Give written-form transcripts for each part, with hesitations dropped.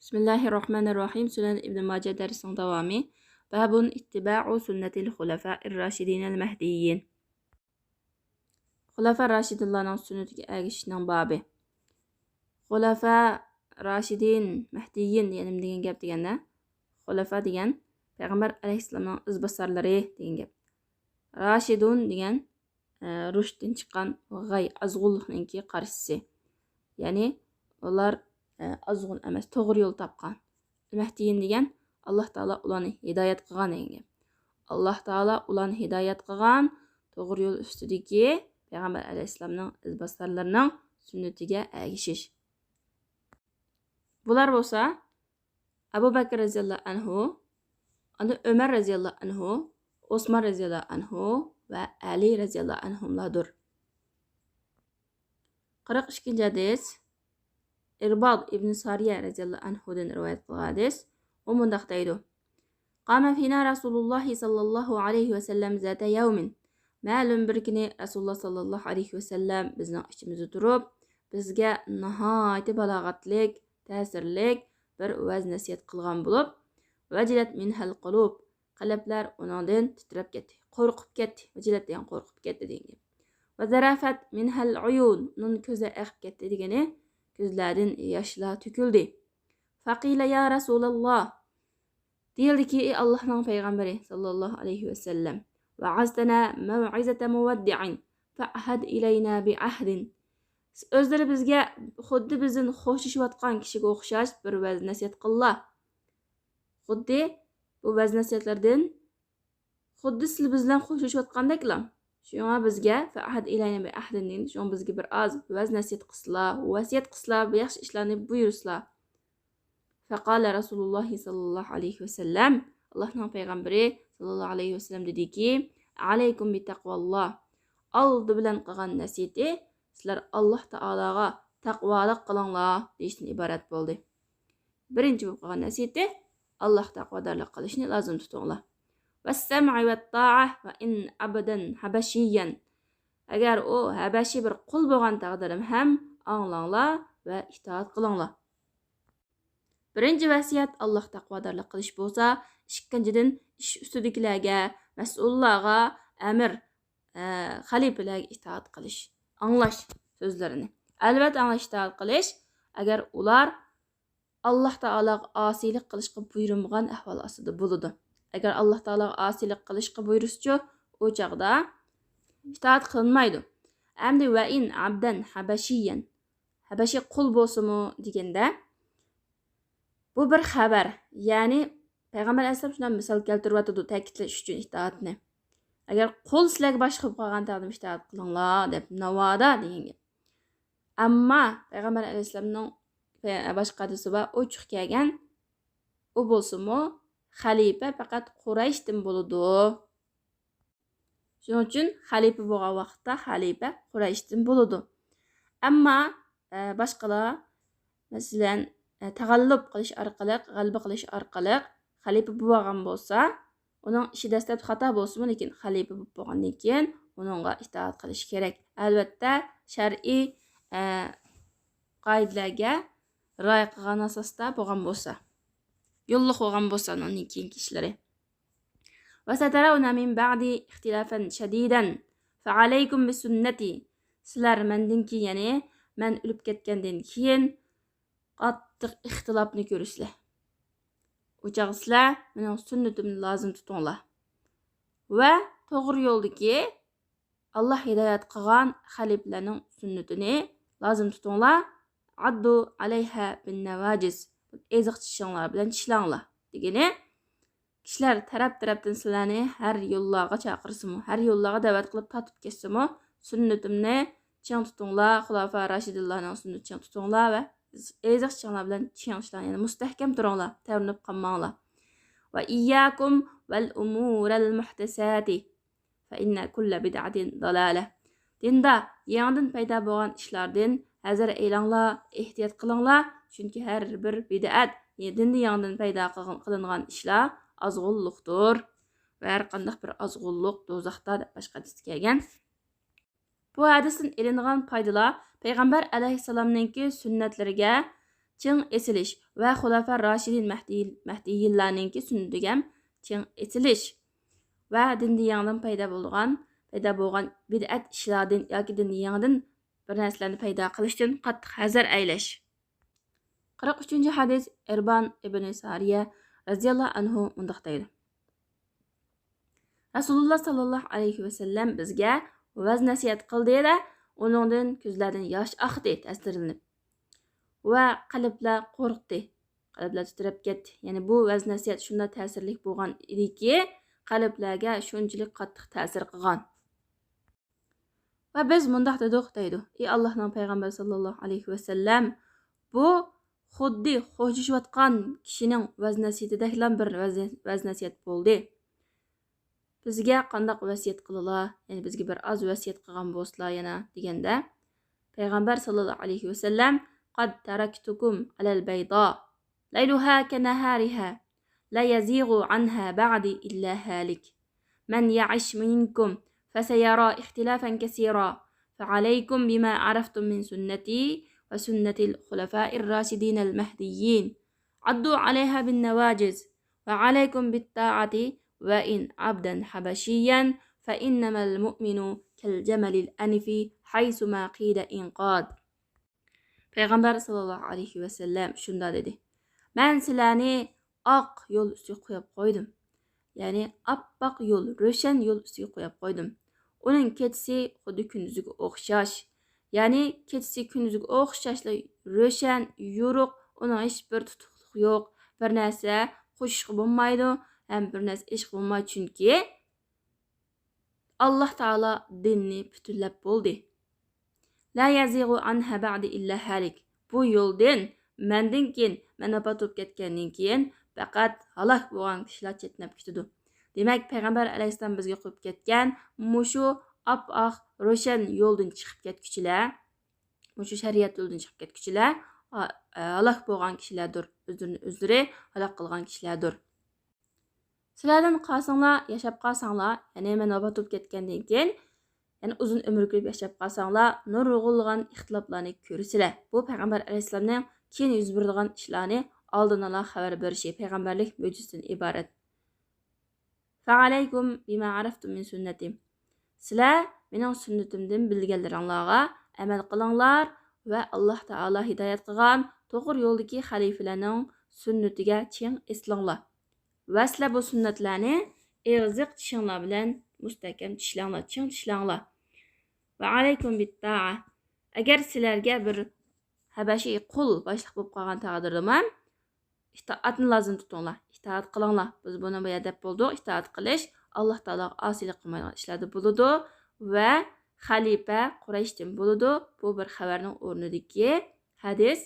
Bismillahirrahmanirrahim. Sunan İbn Majah dersining davomi. Babun ittiba'u sunnatil xulafa'ir rashidinal mahdiyyin. Xulafa rashidinlarning sunnatiga ergashishning babi. Xulafa rashidin mahdiyyin deganim degan gap deganda, xulafa degan payg'ambar alayhissalomning izbosarlari degan gap. Rashidun degan rushddan chiqqan g'ay azg'unlikninki qarshisi. Ya'ni ular azg'un emas, to'g'ri yo'l topgan. Mahdiyin degan Alloh taolo ularni hidoyat qilgan degan gap. Alloh taolo ularni hidoyat qilgan to'g'ri yo'l ustidagi payg'ambar alayhissalomning izbosarlarining sunnatiga ergashish. Bular bo'lsa Abu Bakr roziyallohu anhu, unda Umar roziyallohu anhu, Osmon roziyallohu anhu va Ali roziyallohu anhumlardir. 42 hadis İrbad ibn Sariye roziyallohu anhudan rivoyat qilgan hadis. U mundaq deydi: Qama fina Rasululloh sallallohu alayhi va sallam zata yawmin. Ma'lum bir kuni Rasululloh sallallohu alayhi va sallam bizning ichimizda turib, bizga nihoyat balog'atlik, ta'sirlik bir va'z nasihat qilgan bo'lib, vajilat minhal qulub, qalblar uningdan titrab ketdi, qo'rqib ketdi. Vajilat degan qo'rqib ketdi degan. Va zarafat minhal uyun, uning ko'zi aqib ketdi degani, ko'zlardan yoshlar to'kildi. Faqila ya Rasululloh, deyildiki ey Allohning payg'ambari sallallohu alayhi va sallam, va'aztana maw'izata muwaddi'in fa'had ilayna bi ahdin. O'zlari bizga xuddi bizni xo'shishayotgan kishiga o'xshash bir va'z nasihat qillar. Xuddi bu va'z nasihatlardan xuddi siz bizdan xo'shishayotgandeklar. Shunga bizga fa'had ilayna bi ahdin, shunga bizga bir oz va'z nasihat qilsizlar, vasiyat qilsizlar, bu yaxshi ishlarni buyursizlar. Faqala Rasululloh sallallohu alayhi va sallam, Allohning payg'ambari sallallohu alayhi va sallam dediki, alaykum bi taqvalloh. Oldi bilan qilgan nasihati sizlar Alloh taologa taqvolik qilinglar deyishdan iborat bo'ldi. Birinchi bo'lib qilgan nasihati Alloh taqvodorlik qilishni lozim tutinglar. Vas-sam'i wat-ta'a va in abadan habashiyyan. Agar u habashi bir qul bo'lgan taqdirim ham anglanglar va itoat qilinglar. Birinchi vasiyat Alloh taqvodorlik qilish bo'lsa, ikkinchidan ish ustidagilarga, mas'ullarga, amir, xalifalarga itoat qilish, anglash so'zlarini. Albatta anglash, itoat qilish, agar ular Alloh taologa osiylik qilishga buyurilgan ahvol ostida bo'ladi. Agar Alloh taologa osiylik qilishga buyursa, u chaqda itoat qilinmaydi. Amdi va in abdan habashiyyan. Habashi qul bo'lsa-mu deganda, bu bir xabar. Ya'ni payg'ambar alayhisalom shunday misol keltiryapti ta'kidlash uchun itoatni. Agar qul sizlarga boshqa qilib qolgan taqdirda itoat qilinglar deb navoda degan gap. Ammo payg'ambar alayhisalomning boshqa hadisi bor, ochiq kelgan, u bo'lsa-mu xalifa faqat Qurayshdan bo'ladi. Shuning uchun xalifa bo'lgan vaqtda xalifa Qurayshdan bo'ladi. Ammo boshqalar masalan tag'allub qilish orqali, g'alaba qilish orqali xalifa bo'lgan bo'lsa, uning ishi dastlab xato bo'lsa-mu, lekin xalifa bo'lib bo'lgandan keyin uningga itoat qilish kerak. Albatta, shar'iy qoidalarga rioya qilgan asosda bo'lgan bo'lsa, yo'lliq bo'lgan bo'lsa uning keyingi ishlari. Va satarawna min ba'di ixtilafan shadidan fa alaykum bi sunnati. Sizlar mendan keyin, ya'ni men o'lib ketgandan keyin qattiq ixtilofni ko'rishlar. O'chaqsizlar mening sunnatimni lozim tutinglar. Va to'g'ri yo'ldagi Alloh hidoyat qilgan xalifalarning sunnatini lozim tutinglar. Addu alayha bin navajiz. Eziq tishinglar bilan tishlanglar degani, kishilar taraf-tarafdan sizlarni har yo'llarga chaqirsa-mu, har yo'llarga da'vat qilib tatib ketsa-mu, sunnatimni ching tutinglar, xulafa rashidillarning sunnatini ching tutinglar va eziq tishinglar bilan chingishlar, ya'ni mustahkam turinglar, tavrinib qolmanglar. Va iyyakum val umural muhtasati fa inna kulla bid'atin dalalah. Dinda yangidan paydo bo'lgan ishlardan hazar eylanglar, ehtiyot qilinglar, chunki har bir bid'at, dinda yangidan paydo qilingan ishlar azg'unlikdir va har qanday bir azg'unlik do'zaxda deb boshqa hadis kelgan. Bu hadisdan ilingan foydalar payg'ambar alayhissalomning sunnatlariga چىڭ ئېسىلىش ۋە خۇلافا راشىدىن مەھدىيلارنىڭكى سۈننىتىگە چىڭ ئېسىلىش ۋە دىندە يېڭىدىن پەيدا بولغان بىدئەت ئىشلاردىن ياكى دىندە يېڭىدىن bir narsalarni paydo qilishdan qattiq hazar aylash. 43. hadis Irban ibn Sariya radhiyallohu anhu mundaq deydi. Rasululloh sallallohu alayhi vasallam bizga vaz nasihat qildi-da, uningdan ko'zlardan yosh oqdi ta'sirlanib. Va qalblar qo'rqdi. Qalblar titrab ketdi. Ya'ni bu vaz nasihat shunday ta'sirli bo'lgan ediki, qalblarga shunchalik qattiq ta'sir qilgan. Va biz mundaq dedik deydi. Ey Allohning payg'ambari sallallohu alayhi vasallam, bu xuddi xo'jishayotgan kishining vaz nasihatidagilan bir vaz nasihat bo'ldi. Bizga qandoq vasiyat qildilar? Ya'ni bizga bir oz vasiyat qilgan bo'lsalar yana deganda, payg'ambar sallallohu alayhi vasallam qad taraktukum alal bayda layluha kanahariha la yazighu anha ba'di illa halik man ya'ish minkum فسيرى اختلافا كثيرا فعليكم بما عرفتم من سنتي وسنة الخلفاء الراشدين المهديين عضوا عليها بالنواجذ وعليكم بالطاعة وإن عبدا حبشيا فإنما المؤمن كالجمل الأنف حيثما قيد إنقاذ. Peygamber sallallahu aleyhi ve sellem şunda dedi. Ben silahını ak yol üstü koyup koydum. Yani appak yol, röşen yol üstü koyup koydum. Onun keçisi xuddi kunduziga o'xshash. Ya'ni keçisi kunduziga o'xshashla röşen, yo'ruq, uning hech bir tutuqliq yo'q. Bir narsa qo'shishga bo'lmaydi, ham bir narsa ish bo'lmaydi chunki Alloh taolo dinni butunlab bo'ldi. La yazighu anha ba'di illa halik. Bu yo'ldan mendan keyin men vafot bo'lib ketgandan keyin faqat halok bo'lgan kishilar chetnab ketadi. Demak, payg'ambar alayhissalom bizga qo'yib ketgan mushu ap-oq ro'shan yo'ldan chiqib ketguchilar, mushu shariat yo'ldan chiqib ketguchilar halok bo'lgan kishilardir, o'zlari halok qilgan kishilardir. Sizlardan qolsanglar, yashab qolsanglar, ya'ni men vafot bo'lib ketgandan keyin, ya'ni uzun umr ko'rib yashab qolsanglar, nurg'ulg'an ixtiloflarni ko'rsizlar. Bu payg'ambar alayhissalomning keyin yuz beradigan ishlarni oldin ola xabar berishi payg'ambarlik mo'jizasidan iborat. فعليكم بما عرفتم من سنتي. Sizlar mening sunnatimdan bilganlaringlarga amal qilinglar va Alloh taolo hidoyat qilgan to'g'ri yo'ldagi xalifalarning sunnatiga ching eslanglar. Va sizlar bu sunnatlarni eg'iziq tishinglar bilan mustahkam tishlanglar, ching tishlanglar. Va alaykum bit-ta'a. Agar sizlarga bir habashiy qul boshliq bo'lib qolgan taqdirda itoatni lozim tutinglar. İtaat qilinglar. Biz buni bu yerda bo'ldik. Itoat qilish Alloh taologa osiylik qilmaydigan ishlarda bo'ladi va xalifa Qurayshdan bo'ladi. Bu bir xabarning o'rnidagi hadis.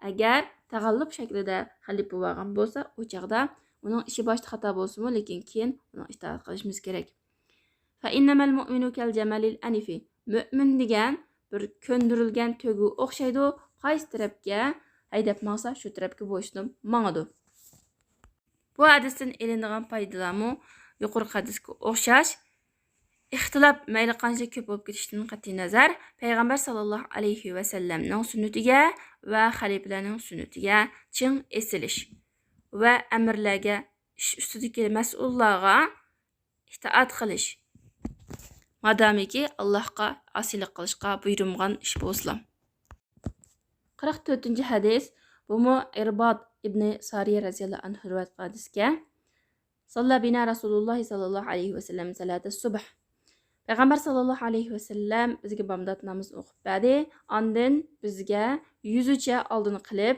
Agar tag'allub shaklida xalifa bo'lgan bo'lsa, u chaqda uning ishi boshda xato bo'lsa-mu, lekin keyin uning itoat qilishimiz kerak. Fa innamal mu'minu kal jamalil anifi. Mu'min degan bir ko'ndirilgan to'gu o'xshaydi. Qaysi tarafga haydab maqsa shu tarafga bo'ysunib mangadi. Bu hadisdan elinadigan foydalarmi yuqori hadisga o'xshash. Ixtilof mayli qancha ko'p bo'lib ketishidan qat'iy nazar, payg'ambar sallallohu alayhi va sallamning sunnatiga va xalifalarning sunnatiga ching esilish va amirlarga, ish ustidagi mas'ullarga itoat qilish. Madomiki Allohga osiylik qilishga buyurilgan ish bo'lsa. 44. hadis bu Irbad ibn Sariya radhiyallohu anhu rivoyat qilgan. Salla bina Rasululloh sallallohu alayhi va sallam salati subh. Payg'ambar sallallohu alayhi va sallam bizga bomdod namoz o'qib berdi. Ondan bizga yuzcha oldini qilib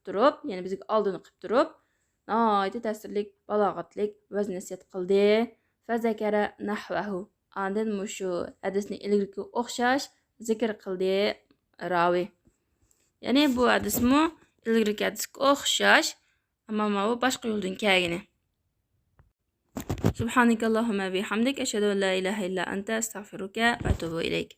turib, ya'ni bizga oldini qilib turib, noyati ta'sirlik, balog'atlik vaz nasihat qildi. Fa zakara nahvahu. Ondan mushu hadisni ilgirki o'xshash zikr qildi ravi. Ya'ni bu hadismi ilgirki hadisga o'xshash, ammo bu boshqa yo'ldan kelgani. Subhanakallahumma bihamdik ashhadu an la ilaha illa anta astaghfiruka va atubu ilayk.